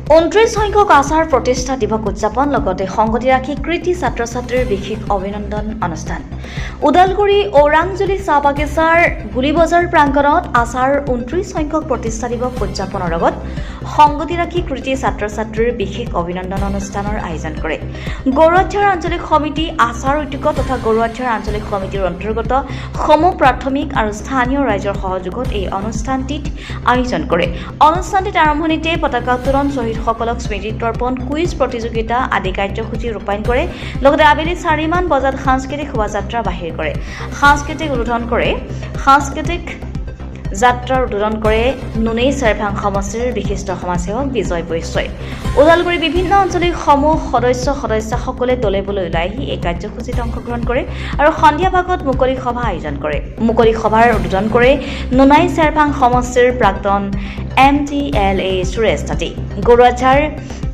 29 সংখ্যক আচাৰ প্ৰতিষ্ঠা দিৱস উদযাপন লগতে সংগতি ৰাখি কৃতি ছাত্ৰ ছাত্ৰীৰ বিশেষ অভিনন্দন অনুষ্ঠান। ওদালগুৰি ঔৰাংজুলি চাহ বাগিচাৰ গুলিবজাৰ প্ৰাংগণত আচাৰ 29 সংখ্যক প্ৰতিষ্ঠা দিৱস উদযাপনৰ লগত সংগতি ৰাখি কৃতি ছাত্ৰ ছাত্ৰীৰ বিশেষ অভিনন্দন অনুষ্ঠানৰ আয়োজন কৰে। গৰুৱাঝাৰ আঞ্চলিক সমিতি আচাৰ উদ্যোগ তথা গৰুৱাঝাৰ আঞ্চলিক সমিতিৰ অন্তৰ্গত সমূহ প্ৰাথমিক আৰু স্থানীয় ৰাইজৰ সহযোগত এই অনুষ্ঠানটিত আয়োজন কৰে। অনুষ্ঠানটিত আৰম্ভণিতে পতাকা উত্তোলন, শ্বহীদসকলক স্মৃতি তৰ্পণ, কুইজ প্ৰতিযোগিতা আদি কাৰ্যসূচী ৰূপায়ণ কৰে। লগতে আবেলি 4 মান বজাত সাংস্কৃতিক শোভাযাত্ৰা বাহিৰ কৰে। সাংস্কৃতিক যাত্ৰাৰ উদ্বোধন কৰে নুনেই চেৰভাং সমষ্টিৰ বিশিষ্ট সমাজসেৱক বিজয় বৈশ্যই। ওদালগুৰি বিভিন্ন আঞ্চলিক সমূহ সদস্যসকলে দলে বলে ওলাই আহি এই কাৰ্যসূচীত অংশগ্ৰহণ কৰে আৰু সন্ধিয়া ভাগত মুকলি সভা আয়োজন কৰে। মুকলি সভাৰ উদ্বোধন কৰে নুনাই চেৰভাং সমষ্টিৰ প্ৰাক্তন MTLA সুৰেশ তাঁতী। গৰুৱাঝাৰ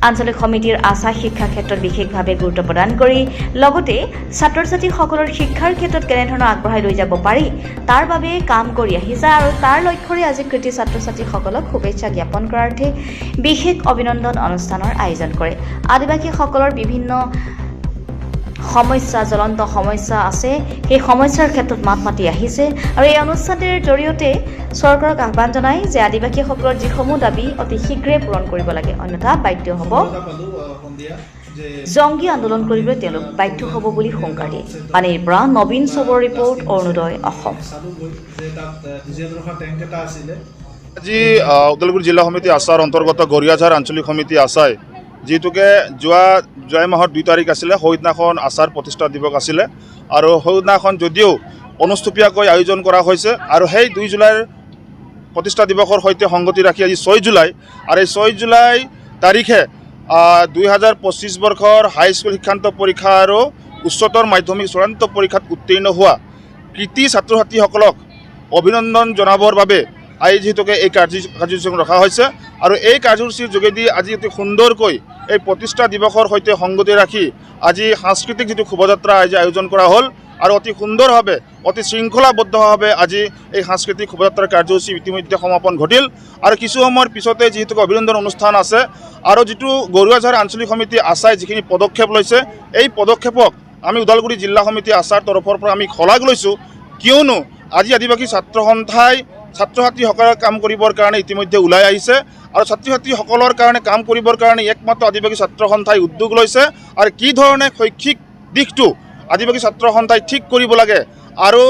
আঞ্চলিক সমিতিৰ আচাৰ শিক্ষা ক্ষেত্ৰত বিশেষভাৱে গুৰুত্ব প্ৰদান কৰি লগতে ছাত্ৰ ছাত্ৰীসকলৰ শিক্ষাৰ ক্ষেত্ৰত কেনেধৰণৰ আগবঢ়াই লৈ যাব পাৰি তাৰ বাবে কাম কৰি আহিছে আৰু তাৰ লক্ষ্যৰে আজি কৃতি ছাত্ৰ ছাত্ৰীসকলক শুভেচ্ছা জ্ঞাপন কৰাৰ্থে বিশেষ অভিনন্দন অনুষ্ঠানৰ আয়োজন কৰে। আদিবাসীসকলৰ বিভিন্ন জ্বলন্ত সমস্যা আছে, সেই সমস্যাৰ ক্ষেত্ৰত মাত মাতি আহিছে আৰু এই অনুষ্ঠানটিৰ জৰিয়তে চৰকাৰক আহ্বান জনায় যে আদিবাসীসকলৰ যিসমূহ দাবী অতি শীঘ্ৰে পূৰণ কৰিব লাগে, অন্যথা বাধ্য হ'ব জংগী আন্দোলন কৰিবলৈ তেওঁলোক বাধ্য হ'ব বুলি হুংকাৰ দিয়ে। পানীৰ পৰা নবীন চবৰ ৰিপৰ্ট, অৰুণোদয় অসম। আজি ওদালগুৰি জিলা সমিতি আচাৰ অন্তৰ্গত গৰিয়াঝাৰ আঞ্চলিক সমিতি আচাই যিটোকে জুলাই মাহৰ 2 তাৰিখ আছিলে, সেইদিনাখন আচাৰ প্ৰতিষ্ঠা দিৱস আছিলে আৰু সেইদিনাখন যদিও অনুষ্টুপীয়াকৈ আয়োজন কৰা হৈছে আৰু সেই 2 জুলাইৰ প্ৰতিষ্ঠা দিৱসৰ সৈতে সংগতি ৰাখি আজি 6 জুলাই আৰু এই 6 জুলাই তাৰিখে 2025 বৰ্ষৰ হাইস্কুল শিক্ষান্ত পৰীক্ষা আৰু উচ্চতৰ মাধ্যমিক চূড়ান্ত পৰীক্ষাত উত্তীৰ্ণ হোৱা কৃতি ছাত্ৰ ছাত্ৰীসকলক অভিনন্দন জনাবৰ বাবে আজি যিহেতুকে এই কাৰ্যসূচী ৰখা হৈছে আৰু এই কাৰ্যসূচীৰ যোগেদি আজি অতি সুন্দৰকৈ এই প্ৰতিষ্ঠা দিৱসৰ সৈতে সংগতি ৰাখি আজি সাংস্কৃতিক যিটো শোভাযাত্ৰা আজি আয়োজন কৰা হ'ল আৰু অতি সুন্দৰভাৱে অতি শৃংখলাবদ্ধভাৱে আজি এই সাংস্কৃতিক শোভাযাত্ৰাৰ কাৰ্যসূচী ইতিমধ্যে সমাপন ঘটিল আৰু কিছু সময়ৰ পিছতে যিহেতু অভিনন্দন অনুষ্ঠান আছে আৰু যিটো গৰুৱাঝাৰ আঞ্চলিক সমিতি আচাই যিখিনি পদক্ষেপ লৈছে এই পদক্ষেপক আমি ওদালগুৰি জিলা সমিতি আচাৰ তৰফৰ পৰা আমি শলাগ লৈছোঁ, কিয়নো আজি আদিবাসী ছাত্ৰ সন্থাই ছাত্ৰ ছাত্ৰীসকলৰ কাম কৰিবৰ কাৰণে ইতিমধ্যে ওলাই আহিছে আৰু ছাত্ৰ ছাত্ৰীসকলৰ কাৰণে কাম কৰিবৰ কাৰণে একমাত্ৰ আদিবাসী ছাত্ৰ সন্থাই উদ্যোগ লৈছে আৰু কি ধৰণে শৈক্ষিক দিশটো আদিবাসী ছাত্ৰ সন্থাই ঠিক কৰিব লাগে আৰু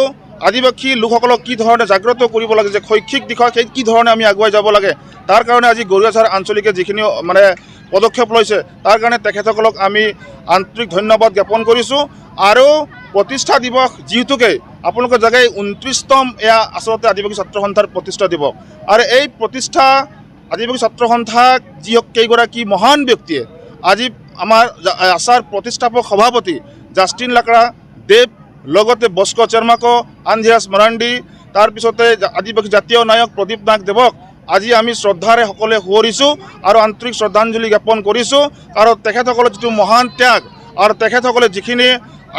আদিবাসী লোকসকলক কি ধৰণে জাগ্ৰত কৰিব লাগে যে শৈক্ষিক দিশত সেই কি ধৰণে আমি আগুৱাই যাব লাগে তাৰ কাৰণে আজি গৰুৱাঝাৰ আঞ্চলিকে যিখিনি পদক্ষেপ লৈছে তাৰ কাৰণে তেখেতসকলক আমি আন্তৰিক ধন্যবাদ জ্ঞাপন কৰিছোঁ। আৰু প্ৰতিষ্ঠা দিৱস যিহেতুকে আপোনালোকৰ জেগাই 29তম এয়া আচলতে আদিবাসী ছাত্ৰ সন্থাৰ প্ৰতিষ্ঠা দিৱস আৰু এই প্ৰতিষ্ঠা আদিবাসী ছাত্ৰ সন্থাক যি কেইগৰাকী মহান ব্যক্তিয়ে আজি আমাৰ আচাৰ প্ৰতিষ্ঠাপক সভাপতি জাষ্টিন লাকৰা দেৱ, লগতে বস্ক চেৰমাকো, আন্ধিৰাজ মাৰাণ্ডী, তাৰপিছতে আদিবাসী জাতীয় নায়ক প্ৰদীপ নাগ দেৱক আজি আমি শ্ৰদ্ধাৰে সকলোৱে সোঁৱৰিছোঁ আৰু আন্তৰিক শ্ৰদ্ধাঞ্জলি জ্ঞাপন কৰিছোঁ। কাৰণ তেখেতসকলৰ যিটো মহান ত্যাগ আৰু তেখেতসকলে যিখিনি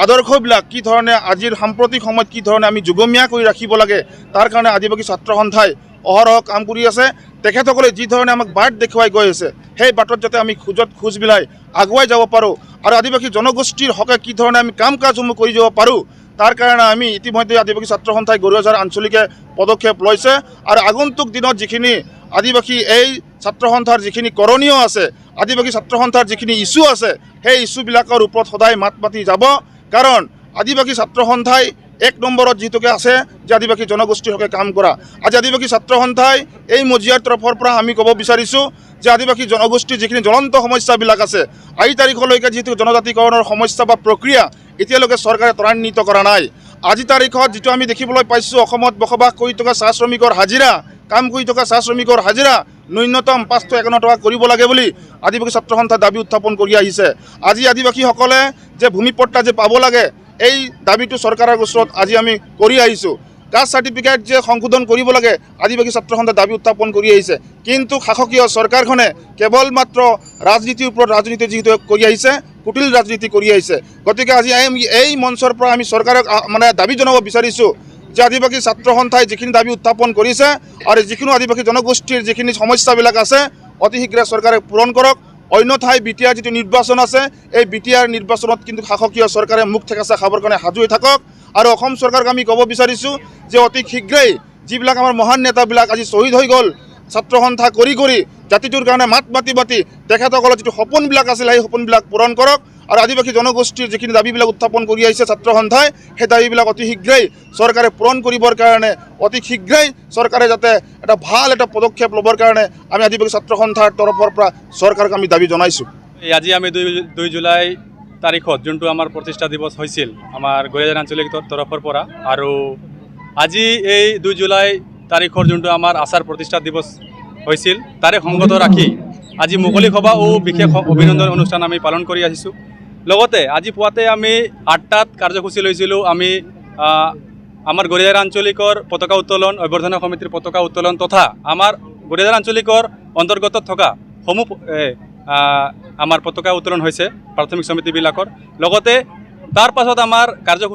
আদৰ্শবিলাক কি ধৰণে আজিৰ সাম্প্ৰতিক সময়ত কি ধৰণে আমি যুগমীয়া কৰি ৰাখিব লাগে তাৰ কাৰণে আদিবাসী ছাত্ৰ সন্থাই অহৰহ কাম কৰি আছে। তেখেতসকলে যি ধৰণে আমাক বাট দেখুৱাই গৈ আছে সেই বাটত যাতে আমি খোজ মিলাই আগুৱাই যাব পাৰোঁ আৰু আদিবাসী জনগোষ্ঠীৰ হকে কি ধৰণে আমি কাম কাজসমূহ কৰি যাব পাৰোঁ তাৰ কাৰণে আমি ইতিমধ্যে আদিবাসী ছাত্ৰ সন্থাই গৰুৱাঝাৰ আঞ্চলিকে পদক্ষেপ লৈছে আৰু আগন্তুক দিনত যিখিনি আদিবাসী এই ছাত্ৰ সন্থাৰ যিখিনি কৰণীয় আছে, আদিবাসী ছাত্ৰ সন্থাৰ যিখিনি ইছ্যু আছে সেই ইছ্যুবিলাকৰ ওপৰত সদায় মাত মাতি যাব। কাৰণ আদিবাসী ছাত্ৰ সন্থাই 1 নম্বৰত যিটোকে আছে যে আদিবাসী জনগোষ্ঠীৰ হকে কাম কৰা। আজি আদিবাসী ছাত্ৰ সন্থাই এই মজিয়াৰ তৰফৰ পৰা আমি ক'ব বিচাৰিছোঁ যে আদিবাসী জনগোষ্ঠীৰ যিখিনি জ্বলন্ত সমস্যাবিলাক আছে আজি তাৰিখলৈকে যিহেতু জনজাতিকৰণৰ সমস্যা বা প্ৰক্ৰিয়া এতিয়ালৈকে চৰকাৰে ত্বৰান্বিত কৰা নাই। আজি তাৰিখত যিটো আমি দেখিবলৈ পাইছোঁ অসমত বসবাস কৰি থকা চাহ শ্ৰমিকৰ হাজিৰা, কাম কৰি থকা চাহ শ্ৰমিকৰ হাজিৰা ন্যূনতম 551 টকা কৰিব লাগে বুলি আদিবাসী ছাত্ৰ সন্থাই দাবী উত্থাপন কৰি আহিছে। আজি আদিবাসীসকলে যে ভূমিপট্টা যে পাব লাগে এই দাবীটো চৰকাৰৰ ওচৰত আজি আমি কৰি আহিছোঁ। কাষ্ট চাৰ্টিফিকেট যে সংশোধন কৰিব লাগে আদিবাসী ছাত্ৰ সন্থাই দাবী উত্থাপন কৰি আহিছে, কিন্তু শাসকীয় চৰকাৰখনে কেৱল মাত্ৰ ৰাজনীতিৰ ওপৰত ৰাজনীতি যিহেতু কৰি আহিছে, কুটিল ৰাজনীতি কৰি আহিছে। গতিকে আজি এই মঞ্চৰ পৰা আমি চৰকাৰক দাবী জনাব বিচাৰিছোঁ যে আদিবাসী ছাত্ৰ সন্থাই যিখিনি দাবী উত্থাপন কৰিছে আৰু যিকোনো আদিবাসী জনগোষ্ঠীৰ যিখিনি সমস্যাবিলাক আছে অতি শীঘ্ৰে চৰকাৰে পূৰণ কৰক। অন্যথাই বিটিআৰ যিটো নিৰ্বাচন আছে এই বিটিআৰ নিৰ্বাচনত কিন্তু শাসকীয় চৰকাৰে মুখ ঠেকাচা খাবৰ কাৰণে সাজু হৈ থাকক। আৰু অসম চৰকাৰক আমি ক'ব বিচাৰিছোঁ যে অতি শীঘ্ৰেই যিবিলাক আমাৰ মহান নেতাবিলাক আজি শ্বহীদ হৈ গ'ল ছাত্ৰ সন্থা কৰি জাতিটোৰ কাৰণে মাত মাতি তেখেতসকলৰ যিটো সপোনবিলাক আছিল সেই সপোনবিলাক পূৰণ কৰক। আৰু আদিবাসী জনগোষ্ঠীৰ যিখিনি দাবীবিলাক উত্থাপন কৰি আহিছে ছাত্ৰ সন্থাই সেই দাবীবিলাক অতি শীঘ্ৰেই চৰকাৰে পূৰণ কৰিবৰ কাৰণে অতি শীঘ্ৰেই চৰকাৰে যাতে এটা ভাল এটা পদক্ষেপ ল'বৰ কাৰণে আমি আদিবাসী ছাত্ৰ সন্থাৰ তৰফৰ পৰা চৰকাৰক আমি দাবী জনাইছোঁ। আজি আমি 2 জুলাই তাৰিখত যোনটো আমাৰ প্ৰতিষ্ঠা দিৱস হৈছিল আমাৰ গৰিয়াঝাৰ আঞ্চলিক তৰফৰ পৰা, আৰু আজি এই 2 জুলাই তাৰিখৰ যোনটো আমাৰ আচাৰ প্ৰতিষ্ঠা দিৱস হৈছিল তাৰে সংগত ৰাখি আজি মুকলি সভা ও বিশেষ অভিনন্দন অনুষ্ঠান আমি পালন কৰি আহিছোঁ। লগতে আজি পুৱাতে আমি 8টাত কাৰ্যসূচী লৈছিলোঁ। আমি আমাৰ গৰিয়াঝাৰ আঞ্চলিকৰ পতাকা উত্তোলন, অভ্যৰ্থনা সমিতিৰ পতাকা উত্তোলন তথা আমাৰ গৰিয়াঝাৰ আঞ্চলিকৰ অন্তৰ্গত থকা সমূহ আমাৰ পতাকা উত্তোলন হৈছে প্ৰাথমিক সমিতিবিলাকৰ। লগতে তাৰ পাছত আমাৰ কাৰ্যসূচী